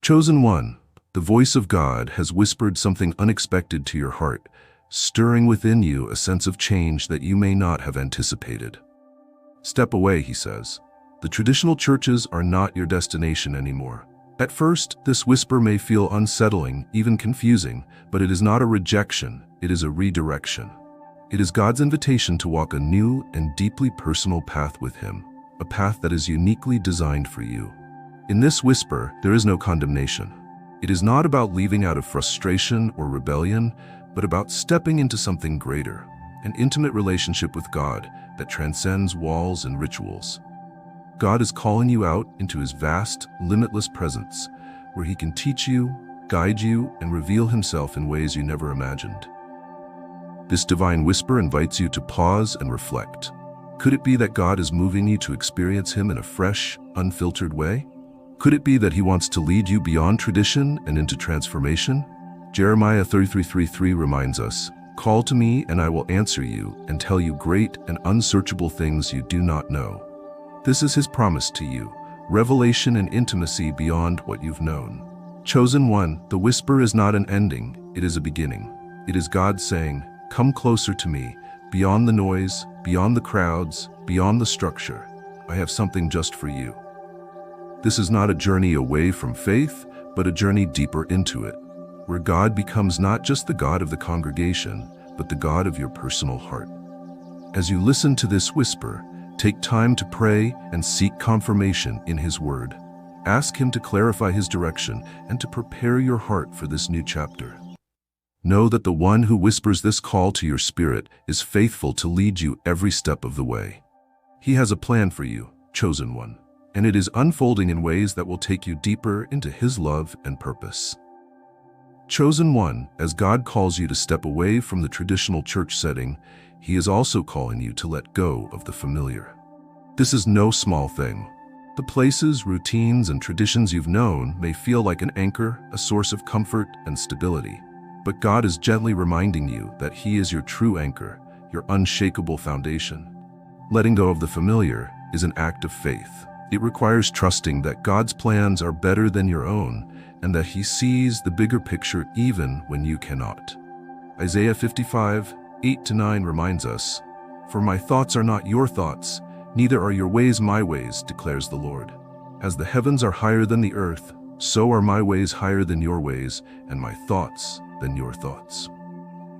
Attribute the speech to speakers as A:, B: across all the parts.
A: Chosen one, the voice of God has whispered something unexpected to your heart, stirring within you a sense of change that you may not have anticipated. Step away, he says. The traditional churches are not your destination anymore. At first, this whisper may feel unsettling, even confusing, but it is not a rejection, it is a redirection. It is God's invitation to walk a new and deeply personal path with Him, a path that is uniquely designed for you. In this whisper, there is no condemnation. It is not about leaving out of frustration or rebellion, but about stepping into something greater, an intimate relationship with God that transcends walls and rituals. God is calling you out into His vast, limitless presence, where He can teach you, guide you, and reveal Himself in ways you never imagined. This divine whisper invites you to pause and reflect. Could it be that God is moving you to experience Him in a fresh, unfiltered way? Could it be that He wants to lead you beyond tradition and into transformation? Jeremiah 33:3 reminds us, "Call to me and I will answer you and tell you great and unsearchable things you do not know." This is His promise to you, revelation and intimacy beyond what you've known. Chosen one, the whisper is not an ending, it is a beginning. It is God saying, "Come closer to me, beyond the noise, beyond the crowds, beyond the structure. I have something just for you." This is not a journey away from faith, but a journey deeper into it, where God becomes not just the God of the congregation, but the God of your personal heart. As you listen to this whisper, take time to pray and seek confirmation in His Word. Ask Him to clarify His direction and to prepare your heart for this new chapter. Know that the one who whispers this call to your spirit is faithful to lead you every step of the way. He has a plan for you, chosen one, and it is unfolding in ways that will take you deeper into His love and purpose. Chosen one, as God calls you to step away from the traditional church setting, He is also calling you to let go of the familiar. This is no small thing. The places, routines, and traditions you've known may feel like an anchor, a source of comfort and stability. But God is gently reminding you that He is your true anchor, your unshakable foundation. Letting go of the familiar is an act of faith. It requires trusting that God's plans are better than your own and that He sees the bigger picture even when you cannot. Isaiah 55:8-9 reminds us, "For my thoughts are not your thoughts, neither are your ways my ways, declares the Lord. As the heavens are higher than the earth, so are my ways higher than your ways, and my thoughts than your thoughts."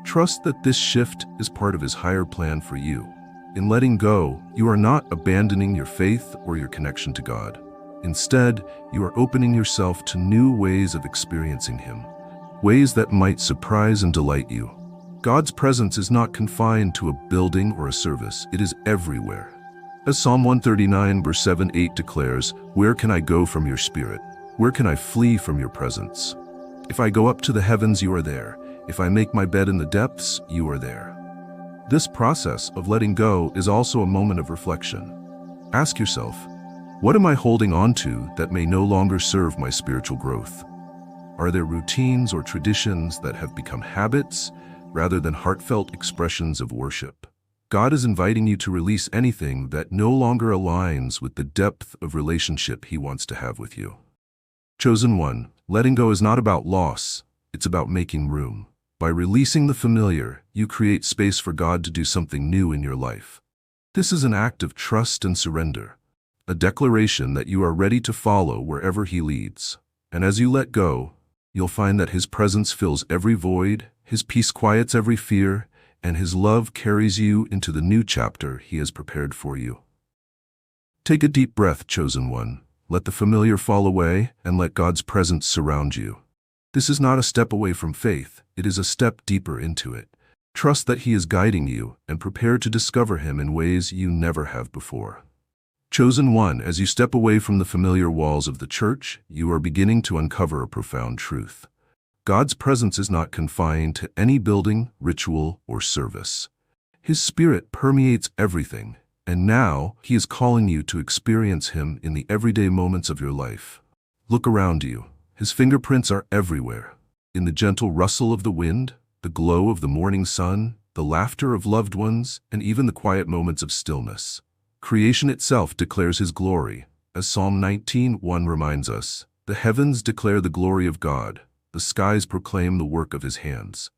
A: Trust that this shift is part of His higher plan for you. In letting go, you are not abandoning your faith or your connection to God. Instead, you are opening yourself to new ways of experiencing Him, ways that might surprise and delight you. God's presence is not confined to a building or a service, it is everywhere. As Psalm 139 verse 7-8 declares, "Where can I go from your spirit? Where can I flee from your presence? If I go up to the heavens, you are there. If I make my bed in the depths, you are there." This process of letting go is also a moment of reflection. Ask yourself, what am I holding on to that may no longer serve my spiritual growth? Are there routines or traditions that have become habits rather than heartfelt expressions of worship? God is inviting you to release anything that no longer aligns with the depth of relationship He wants to have with you. Chosen one, letting go is not about loss, it's about making room. By releasing the familiar, you create space for God to do something new in your life. This is an act of trust and surrender, a declaration that you are ready to follow wherever He leads. And as you let go, you'll find that His presence fills every void, His peace quiets every fear, and His love carries you into the new chapter He has prepared for you. Take a deep breath, chosen one. Let the familiar fall away and let God's presence surround you. This is not a step away from faith, it is a step deeper into it. Trust that He is guiding you and prepare to discover Him in ways you never have before. Chosen one, as you step away from the familiar walls of the church, you are beginning to uncover a profound truth. God's presence is not confined to any building, ritual, or service. His Spirit permeates everything, and now He is calling you to experience Him in the everyday moments of your life. Look around you. His fingerprints are everywhere. In the gentle rustle of the wind, the glow of the morning sun, the laughter of loved ones, and even the quiet moments of stillness. Creation itself declares His glory. As Psalm 19:1 reminds us, The heavens declare the glory of God. The skies proclaim the work of his hands.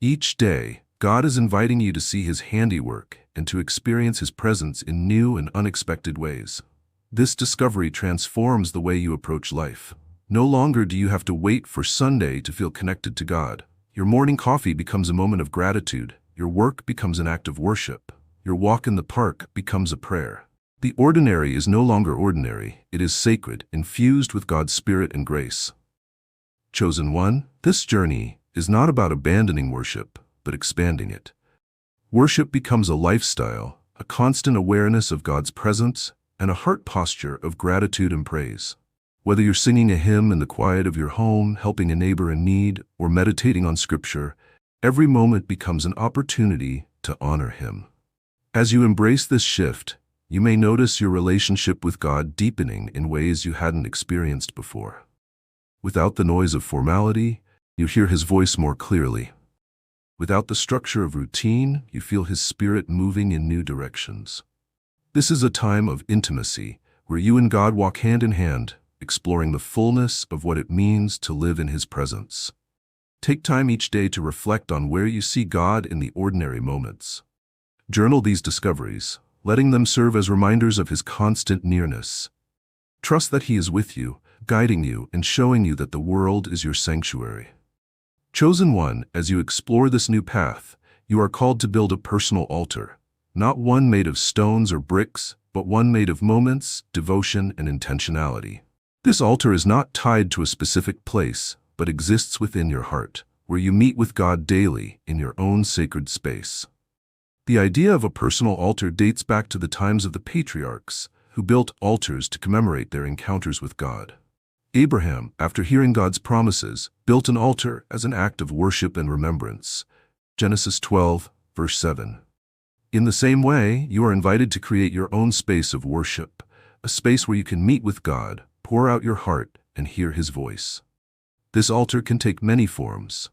A: Each day, God is inviting you to see his handiwork and to experience his presence in new and unexpected ways. This discovery transforms the way you approach life. No longer do you have to wait for Sunday to feel connected to God. Your morning coffee becomes a moment of gratitude. Your work becomes an act of worship. Your walk in the park becomes a prayer. The ordinary is no longer ordinary. It is sacred, infused with God's Spirit and grace. Chosen one, this journey is not about abandoning worship, but expanding it. Worship becomes a lifestyle, a constant awareness of God's presence, and a heart posture of gratitude and praise. Whether you're singing a hymn in the quiet of your home, helping a neighbor in need, or meditating on Scripture, every moment becomes an opportunity to honor him. As you embrace this shift, you may notice your relationship with God deepening in ways you hadn't experienced before. Without the noise of formality, you hear his voice more clearly. Without the structure of routine, you feel his Spirit moving in new directions. This is a time of intimacy, where you and God walk hand in hand, exploring the fullness of what it means to live in his presence. Take time each day to reflect on where you see God in the ordinary moments. Journal these discoveries, letting them serve as reminders of his constant nearness. Trust that he is with you, guiding you and showing you that the world is your sanctuary. Chosen one, as you explore this new path, you are called to build a personal altar, not one made of stones or bricks, but one made of moments, devotion, and intentionality. This altar is not tied to a specific place, but exists within your heart, where you meet with God daily in your own sacred space. The idea of a personal altar dates back to the times of the patriarchs, who built altars to commemorate their encounters with God. Abraham, after hearing God's promises, built an altar as an act of worship and remembrance. Genesis 12, verse 7. In the same way, you are invited to create your own space of worship, a space where you can meet with God, pour out your heart, and hear his voice. This altar can take many forms.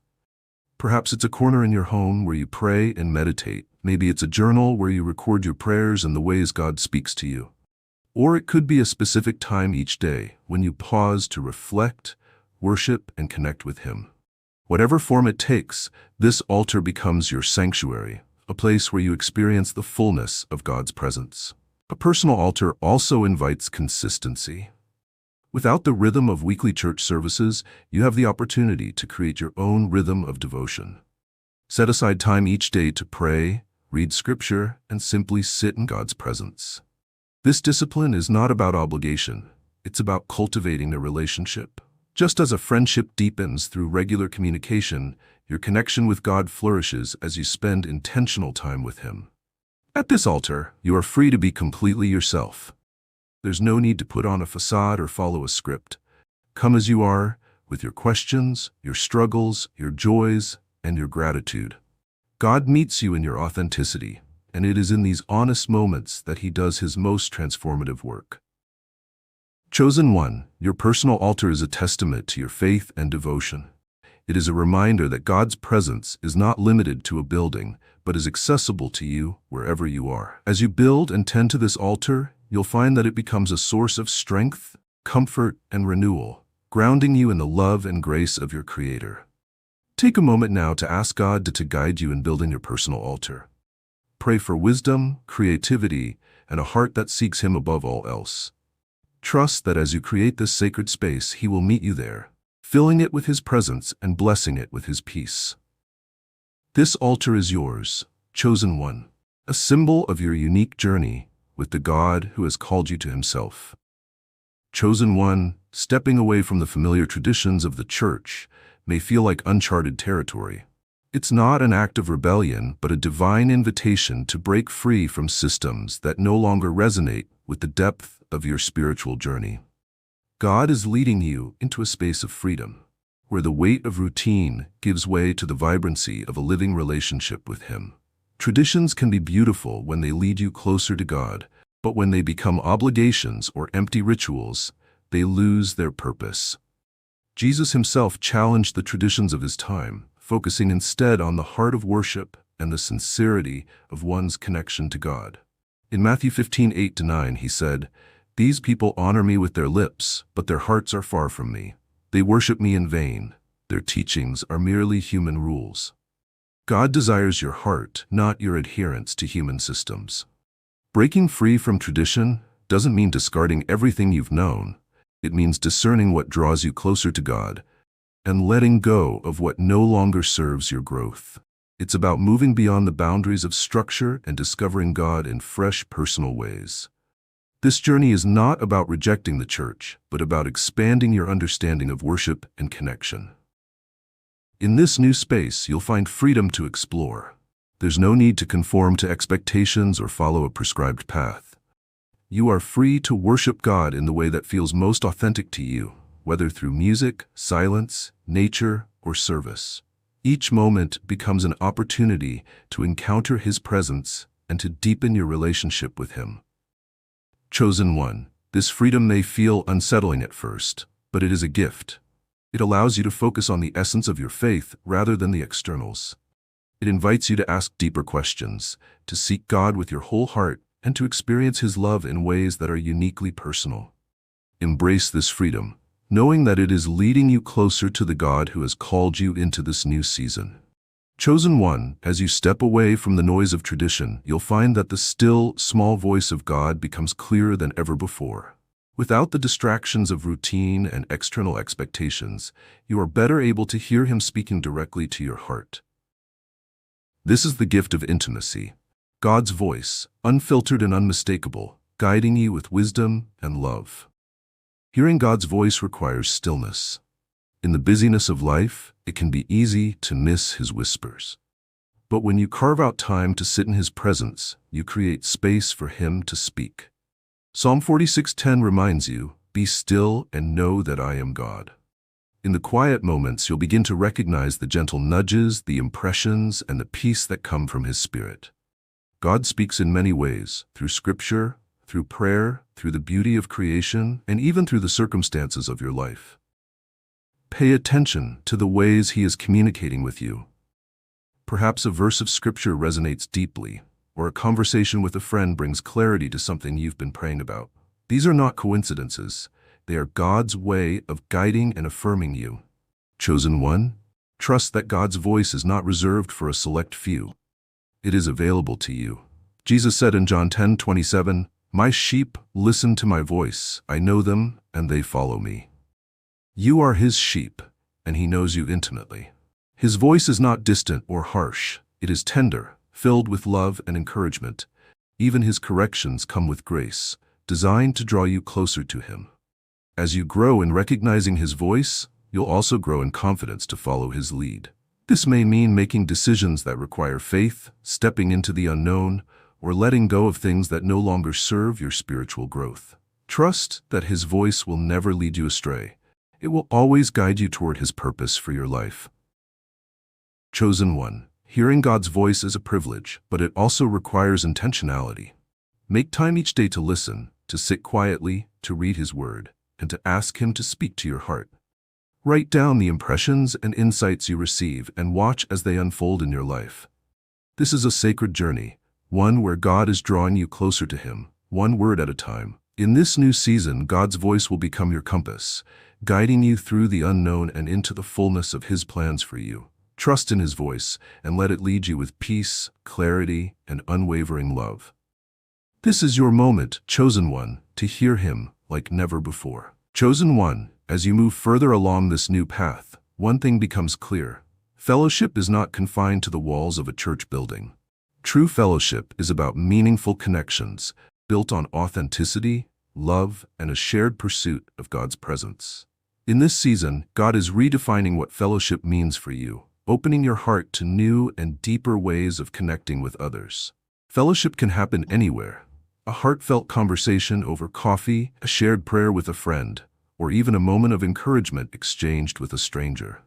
A: Perhaps it's a corner in your home where you pray and meditate. Maybe it's a journal where you record your prayers and the ways God speaks to you. Or it could be a specific time each day when you pause to reflect, worship, and connect with him. Whatever form it takes, this altar becomes your sanctuary, a place where you experience the fullness of God's presence. A personal altar also invites consistency. Without the rhythm of weekly church services, you have the opportunity to create your own rhythm of devotion. Set aside time each day to pray, read Scripture, and simply sit in God's presence. This discipline is not about obligation. It's about cultivating a relationship. Just as a friendship deepens through regular communication, your connection with God flourishes as you spend intentional time with him. At this altar, you are free to be completely yourself. There's no need to put on a facade or follow a script. Come as you are, with your questions, your struggles, your joys, and your gratitude. God meets you in your authenticity, and it is in these honest moments that he does his most transformative work. Chosen one, your personal altar is a testament to your faith and devotion. It is a reminder that God's presence is not limited to a building, but is accessible to you wherever you are. As you build and tend to this altar, you'll find that it becomes a source of strength, comfort, and renewal, grounding you in the love and grace of your Creator. Take a moment now to ask God to guide you in building your personal altar. Pray for wisdom, creativity, and a heart that seeks him above all else. Trust that as you create this sacred space, he will meet you there, filling it with his presence and blessing it with his peace. This altar is yours, chosen one, a symbol of your unique journey with the God who has called you to himself. Chosen one, stepping away from the familiar traditions of the church may feel like uncharted territory. It's not an act of rebellion, but a divine invitation to break free from systems that no longer resonate with the depth of your spiritual journey. God is leading you into a space of freedom, where the weight of routine gives way to the vibrancy of a living relationship with him. Traditions can be beautiful when they lead you closer to God, but when they become obligations or empty rituals, they lose their purpose. Jesus himself challenged the traditions of his time, focusing instead on the heart of worship and the sincerity of one's connection to God. In Matthew 15:8-9, he said, These people honor me with their lips, but their hearts are far from me. They worship me in vain. Their teachings are merely human rules. God desires your heart, not your adherence to human systems. Breaking free from tradition doesn't mean discarding everything you've known. It means discerning what draws you closer to God and letting go of what no longer serves your growth. It's about moving beyond the boundaries of structure and discovering God in fresh, personal ways. This journey is not about rejecting the church, but about expanding your understanding of worship and connection. In this new space, you'll find freedom to explore. There's no need to conform to expectations or follow a prescribed path. You are free to worship God in the way that feels most authentic to you, whether through music, silence, nature, or service. Each moment becomes an opportunity to encounter His presence and to deepen your relationship with Him. Chosen one, this freedom may feel unsettling at first, but it is a gift. It allows you to focus on the essence of your faith rather than the externals. It invites you to ask deeper questions, to seek God with your whole heart, and to experience His love in ways that are uniquely personal. Embrace this freedom, knowing that it is leading you closer to the God who has called you into this new season. Chosen one, as you step away from the noise of tradition, you'll find that the still, small voice of God becomes clearer than ever before. Without the distractions of routine and external expectations, you are better able to hear Him speaking directly to your heart. This is the gift of intimacy. God's voice, unfiltered and unmistakable, guiding you with wisdom and love. Hearing God's voice requires stillness. In the busyness of life, it can be easy to miss His whispers. But when you carve out time to sit in His presence, you create space for Him to speak. Psalm 46:10 reminds you, "Be still and know that I am God." In the quiet moments, you'll begin to recognize the gentle nudges, the impressions, and the peace that come from His Spirit. God speaks in many ways, through Scripture, through prayer, through the beauty of creation, and even through the circumstances of your life. Pay attention to the ways He is communicating with you. Perhaps a verse of Scripture resonates deeply, or a conversation with a friend brings clarity to something you've been praying about. These are not coincidences. They are God's way of guiding and affirming you. Chosen one, trust that God's voice is not reserved for a select few. It is available to you. Jesus said in John 10:27, "My sheep listen to my voice. I know them, and they follow me." You are His sheep, and He knows you intimately. His voice is not distant or harsh. It is tender, filled with love and encouragement. Even His corrections come with grace, designed to draw you closer to Him. As you grow in recognizing His voice, you'll also grow in confidence to follow His lead. This may mean making decisions that require faith, stepping into the unknown, or letting go of things that no longer serve your spiritual growth. Trust that His voice will never lead you astray. It will always guide you toward His purpose for your life. Chosen one, hearing God's voice is a privilege, but it also requires intentionality. Make time each day to listen, to sit quietly, to read His word, and to ask Him to speak to your heart. Write down the impressions and insights you receive and watch as they unfold in your life. This is a sacred journey, one where God is drawing you closer to Him, one word at a time. In this new season, God's voice will become your compass, guiding you through the unknown and into the fullness of His plans for you. Trust in His voice and let it lead you with peace, clarity, and unwavering love. This is your moment, chosen one, to hear Him like never before. Chosen one, as you move further along this new path, one thing becomes clear. Fellowship is not confined to the walls of a church building. True fellowship is about meaningful connections, built on authenticity, love, and a shared pursuit of God's presence. In this season, God is redefining what fellowship means for you, opening your heart to new and deeper ways of connecting with others. Fellowship can happen anywhere. A heartfelt conversation over coffee, a shared prayer with a friend, or even a moment of encouragement exchanged with a stranger.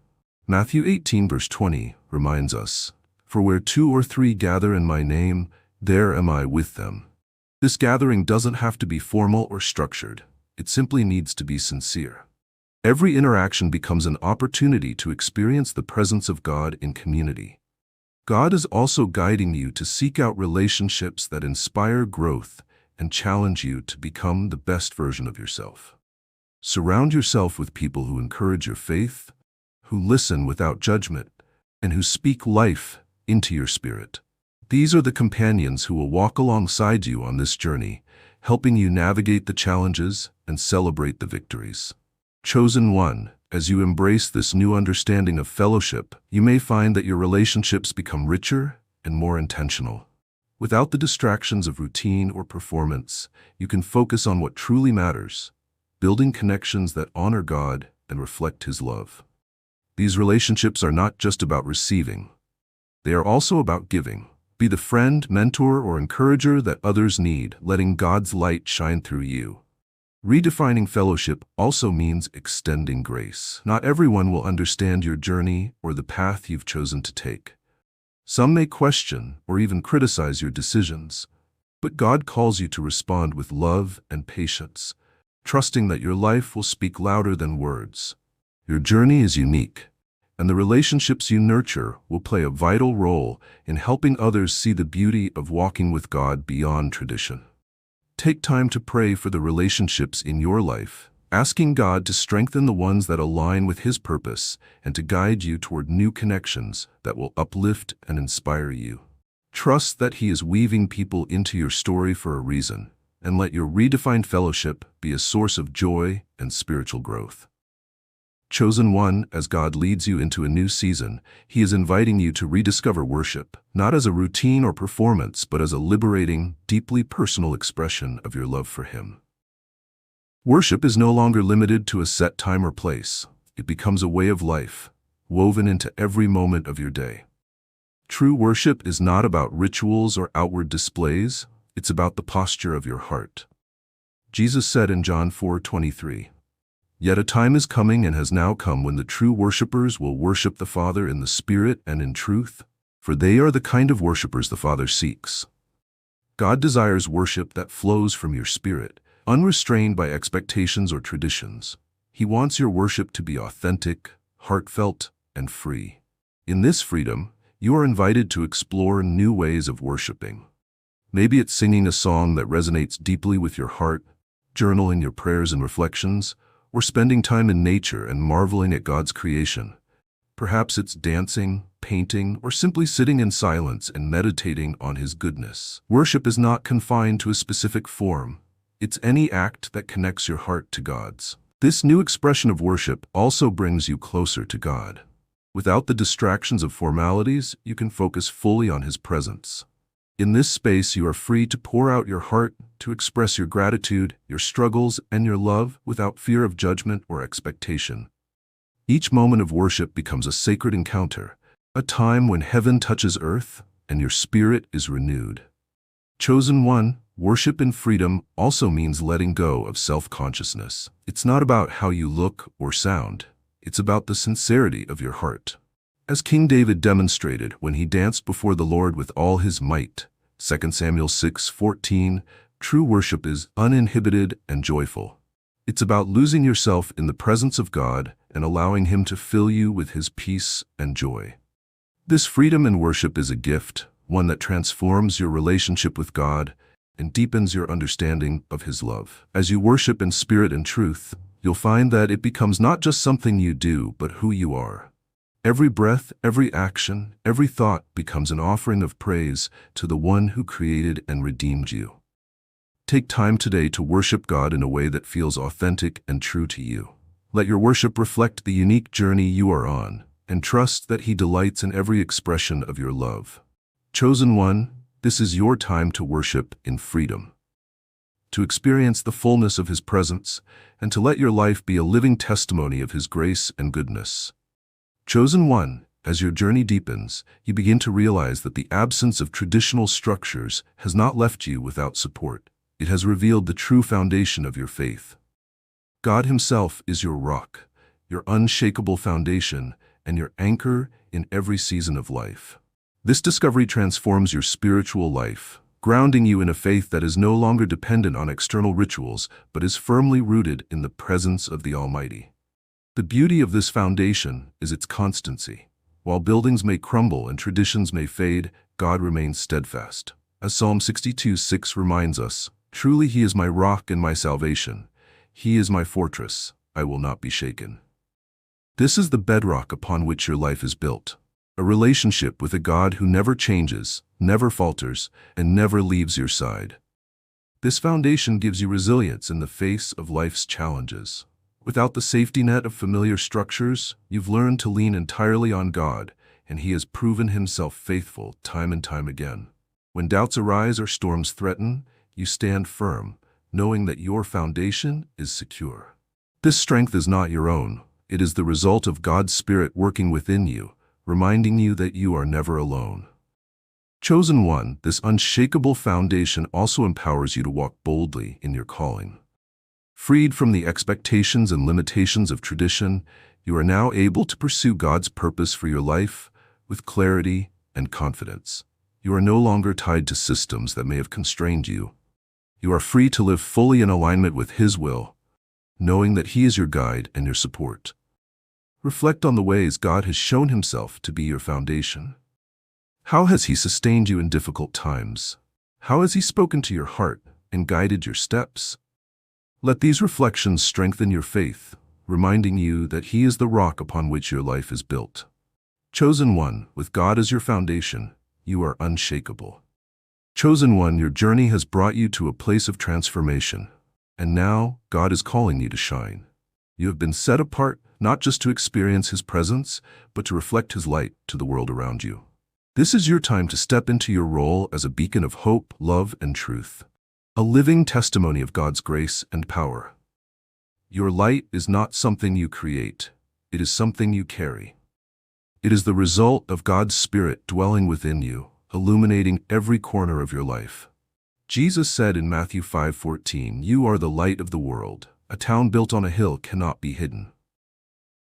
A: Matthew 18 verse 20 reminds us, "For where 2 or 3 gather in my name, there am I with them." This gathering doesn't have to be formal or structured. It simply needs to be sincere. Every interaction becomes an opportunity to experience the presence of God in community. God is also guiding you to seek out relationships that inspire growth, and challenge you to become the best version of yourself. Surround yourself with people who encourage your faith, who listen without judgment, and who speak life into your spirit. These are the companions who will walk alongside you on this journey, helping you navigate the challenges and celebrate the victories. Chosen one, as you embrace this new understanding of fellowship, you may find that your relationships become richer and more intentional. Without the distractions of routine or performance, you can focus on what truly matters, building connections that honor God and reflect His love. These relationships are not just about receiving. They are also about giving. Be the friend, mentor, or encourager that others need, letting God's light shine through you. Redefining fellowship also means extending grace. Not everyone will understand your journey or the path you've chosen to take. Some may question or even criticize your decisions, but God calls you to respond with love and patience, trusting that your life will speak louder than words. Your journey is unique, and the relationships you nurture will play a vital role in helping others see the beauty of walking with God beyond tradition. Take time to pray for the relationships in your life, asking God to strengthen the ones that align with His purpose and to guide you toward new connections that will uplift and inspire you. Trust that He is weaving people into your story for a reason, and let your redefined fellowship be a source of joy and spiritual growth. Chosen one, as God leads you into a new season, He is inviting you to rediscover worship, not as a routine or performance, but as a liberating, deeply personal expression of your love for Him. Worship is no longer limited to a set time or place. It becomes a way of life, woven into every moment of your day. True worship is not about rituals or outward displays. It's about the posture of your heart. Jesus said in John 4:23, "Yet a time is coming and has now come when the true worshipers will worship the Father in the Spirit and in truth, for they are the kind of worshipers the Father seeks." God desires worship that flows from your spirit, unrestrained by expectations or traditions. He wants your worship to be authentic, heartfelt, and free. In this freedom, you are invited to explore new ways of worshiping. Maybe it's singing a song that resonates deeply with your heart, journaling your prayers and reflections, or spending time in nature and marveling at God's creation. Perhaps it's dancing, painting, or simply sitting in silence and meditating on His goodness. Worship is not confined to a specific form. It's any act that connects your heart to God's. This new expression of worship also brings you closer to God. Without the distractions of formalities, you can focus fully on His presence. In this space, you are free to pour out your heart, to express your gratitude, your struggles, and your love without fear of judgment or expectation. Each moment of worship becomes a sacred encounter, a time when heaven touches earth and your spirit is renewed. Chosen one, worship in freedom also means letting go of self-consciousness. It's not about how you look or sound. It's about the sincerity of your heart. As King David demonstrated when he danced before the Lord with all his might, 2 Samuel 6:14, true worship is uninhibited and joyful. It's about losing yourself in the presence of God and allowing Him to fill you with His peace and joy. This freedom in worship is a gift, one that transforms your relationship with God and deepens your understanding of His love. As you worship in spirit and truth, you'll find that it becomes not just something you do, but who you are. Every breath, every action, every thought becomes an offering of praise to the one who created and redeemed you. Take time today to worship God in a way that feels authentic and true to you. Let your worship reflect the unique journey you are on, and trust that He delights in every expression of your love. Chosen one, this is your time to worship in freedom, to experience the fullness of His presence, and to let your life be a living testimony of His grace and goodness. Chosen one, as your journey deepens, you begin to realize that the absence of traditional structures has not left you without support. It has revealed the true foundation of your faith. God Himself is your rock, your unshakable foundation, and your anchor in every season of life. This discovery transforms your spiritual life, grounding you in a faith that is no longer dependent on external rituals, but is firmly rooted in the presence of the Almighty. The beauty of this foundation is its constancy. While buildings may crumble and traditions may fade, God remains steadfast. As Psalm 62:6 reminds us, Truly he is my rock and my salvation. He is my fortress. I will not be shaken. This is the bedrock upon which your life is built. A relationship with a God who never changes, never falters, and never leaves your side. This foundation gives you resilience in the face of life's challenges. Without the safety net of familiar structures, you've learned to lean entirely on God, and He has proven Himself faithful time and time again. When doubts arise or storms threaten, you stand firm, knowing that your foundation is secure. This strength is not your own. It is the result of God's Spirit working within you, reminding you that you are never alone. Chosen one, this unshakable foundation also empowers you to walk boldly in your calling. Freed from the expectations and limitations of tradition, you are now able to pursue God's purpose for your life with clarity and confidence. You are no longer tied to systems that may have constrained you. You are free to live fully in alignment with His will, knowing that He is your guide and your support. Reflect on the ways God has shown Himself to be your foundation. How has He sustained you in difficult times? How has He spoken to your heart and guided your steps? Let these reflections strengthen your faith, reminding you that He is the rock upon which your life is built. Chosen one, with God as your foundation, you are unshakable. Chosen one, your journey has brought you to a place of transformation, and now God is calling you to shine. You have been set apart not just to experience His presence, but to reflect His light to the world around you. This is your time to step into your role as a beacon of hope, love, and truth, a living testimony of God's grace and power. Your light is not something you create, it is something you carry. It is the result of God's Spirit dwelling within you, illuminating every corner of your life. Jesus said in Matthew 5:14, "You are the light of the world. A town built on a hill cannot be hidden."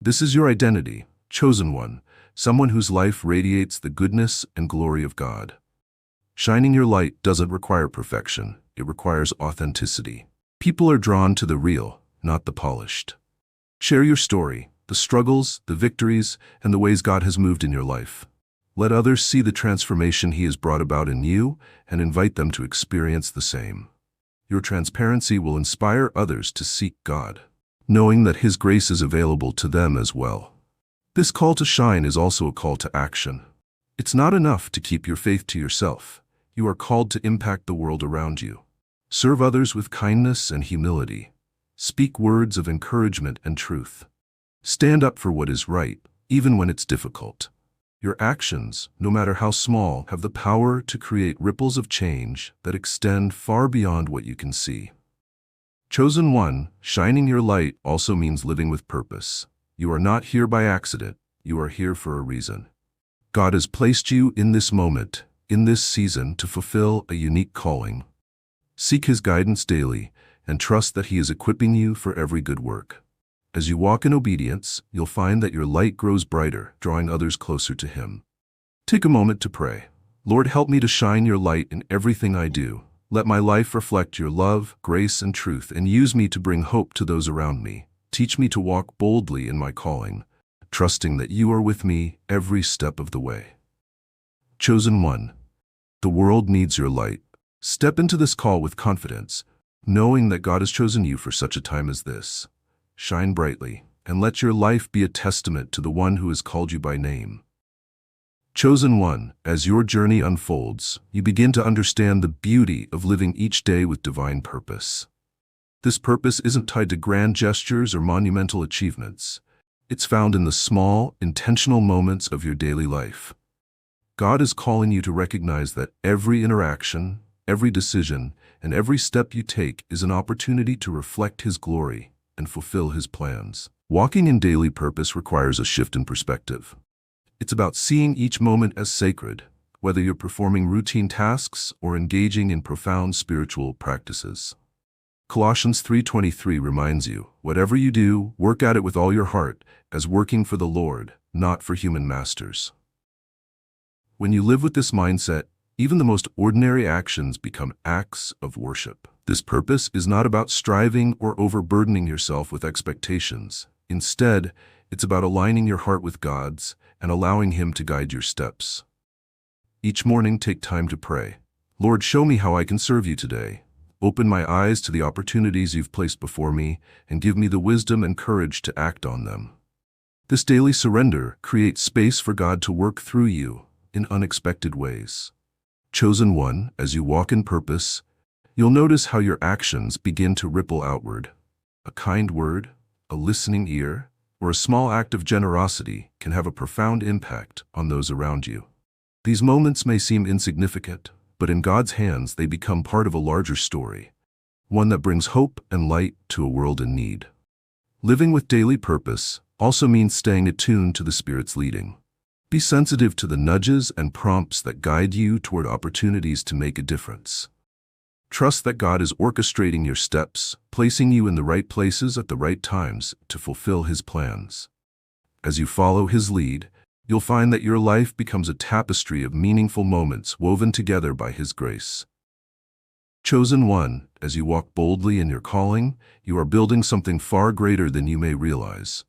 A: This is your identity, chosen one, someone whose life radiates the goodness and glory of God. Shining your light doesn't require perfection, it requires authenticity. People are drawn to the real, not the polished. Share your story, the struggles, the victories, and the ways God has moved in your life. Let others see the transformation He has brought about in you and invite them to experience the same. Your transparency will inspire others to seek God, knowing that His grace is available to them as well. This call to shine is also a call to action. It's not enough to keep your faith to yourself. You are called to impact the world around you. Serve others with kindness and humility. Speak words of encouragement and truth. Stand up for what is right, even when it's difficult. Your actions, no matter how small, have the power to create ripples of change that extend far beyond what you can see. Chosen one, shining your light also means living with purpose. You are not here by accident, you are here for a reason. God has placed you in this moment, in this season, to fulfill a unique calling. Seek His guidance daily and trust that He is equipping you for every good work. As you walk in obedience, you'll find that your light grows brighter, drawing others closer to Him. Take a moment to pray. Lord, help me to shine your light in everything I do. Let my life reflect your love, grace, and truth, and use me to bring hope to those around me. Teach me to walk boldly in my calling, trusting that you are with me every step of the way. Chosen one, the world needs your light. Step into this call with confidence, knowing that God has chosen you for such a time as this. Shine brightly, and let your life be a testament to the one who has called you by name. Chosen one, as your journey unfolds, you begin to understand the beauty of living each day with divine purpose. This purpose isn't tied to grand gestures or monumental achievements. It's found in the small, intentional moments of your daily life. God is calling you to recognize that every interaction, every decision, and every step you take is an opportunity to reflect His glory and fulfill His plans. Walking in daily purpose requires a shift in perspective. It's about seeing each moment as sacred, whether you're performing routine tasks or engaging in profound spiritual practices. Colossians 3:23 reminds you, whatever you do, work at it with all your heart, as working for the Lord, not for human masters. When you live with this mindset, even the most ordinary actions become acts of worship. This purpose is not about striving or overburdening yourself with expectations. Instead, it's about aligning your heart with God's and allowing Him to guide your steps. Each morning, take time to pray. Lord, show me how I can serve you today. Open my eyes to the opportunities you've placed before me, and give me the wisdom and courage to act on them. This daily surrender creates space for God to work through you in unexpected ways. Chosen one, as you walk in purpose, you'll notice how your actions begin to ripple outward. A kind word, a listening ear, or a small act of generosity can have a profound impact on those around you. These moments may seem insignificant, but in God's hands they become part of a larger story, one that brings hope and light to a world in need. Living with daily purpose also means staying attuned to the Spirit's leading. Be sensitive to the nudges and prompts that guide you toward opportunities to make a difference. Trust that God is orchestrating your steps, placing you in the right places at the right times to fulfill His plans. As you follow His lead, you'll find that your life becomes a tapestry of meaningful moments woven together by His grace. Chosen one, as you walk boldly in your calling, you are building something far greater than you may realize.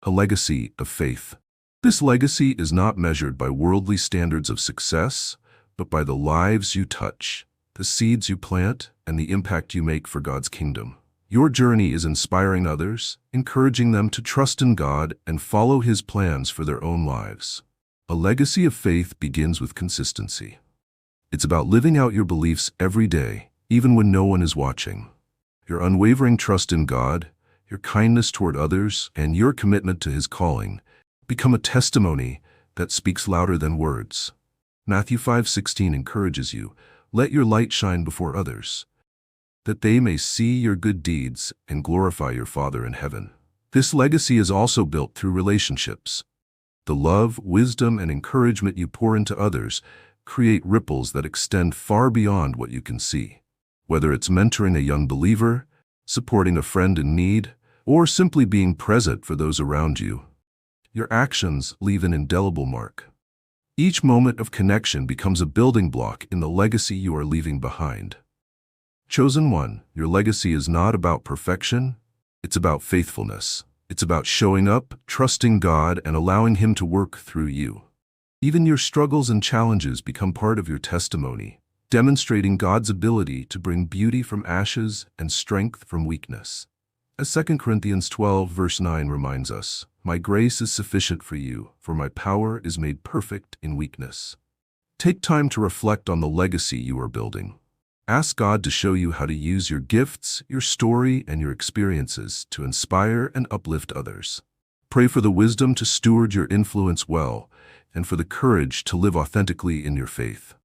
A: A legacy of faith. This legacy is not measured by worldly standards of success, but by the lives you touch, the seeds you plant, and the impact you make for God's kingdom. Your journey is inspiring others, encouraging them to trust in God and follow His plans for their own lives. A legacy of faith begins with consistency. It's about living out your beliefs every day, even when no one is watching. Your unwavering trust in God, your kindness toward others, and your commitment to His calling become a testimony that speaks louder than words. Matthew 5:16 encourages you, "Let your light shine before others, that they may see your good deeds and glorify your Father in heaven." This legacy is also built through relationships. The love, wisdom, and encouragement you pour into others create ripples that extend far beyond what you can see. Whether it's mentoring a young believer, supporting a friend in need, or simply being present for those around you, your actions leave an indelible mark. Each moment of connection becomes a building block in the legacy you are leaving behind. Chosen one, your legacy is not about perfection, it's about faithfulness. It's about showing up, trusting God, and allowing Him to work through you. Even your struggles and challenges become part of your testimony, demonstrating God's ability to bring beauty from ashes and strength from weakness. As 2 Corinthians 12 verse 9 reminds us, "My grace is sufficient for you, for my power is made perfect in weakness." Take time to reflect on the legacy you are building. Ask God to show you how to use your gifts, your story, and your experiences to inspire and uplift others. Pray for the wisdom to steward your influence well, and for the courage to live authentically in your faith.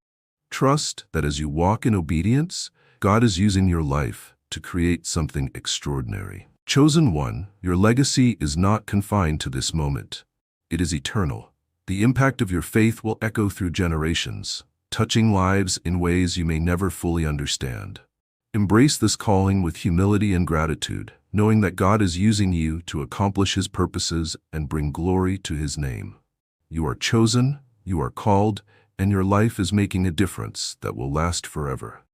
A: Trust that as you walk in obedience, God is using your life to create something extraordinary. Chosen one, your legacy is not confined to this moment. It is eternal. The impact of your faith will echo through generations, touching lives in ways you may never fully understand. Embrace this calling with humility and gratitude, knowing that God is using you to accomplish His purposes and bring glory to His name. You are chosen, you are called, and your life is making a difference that will last forever.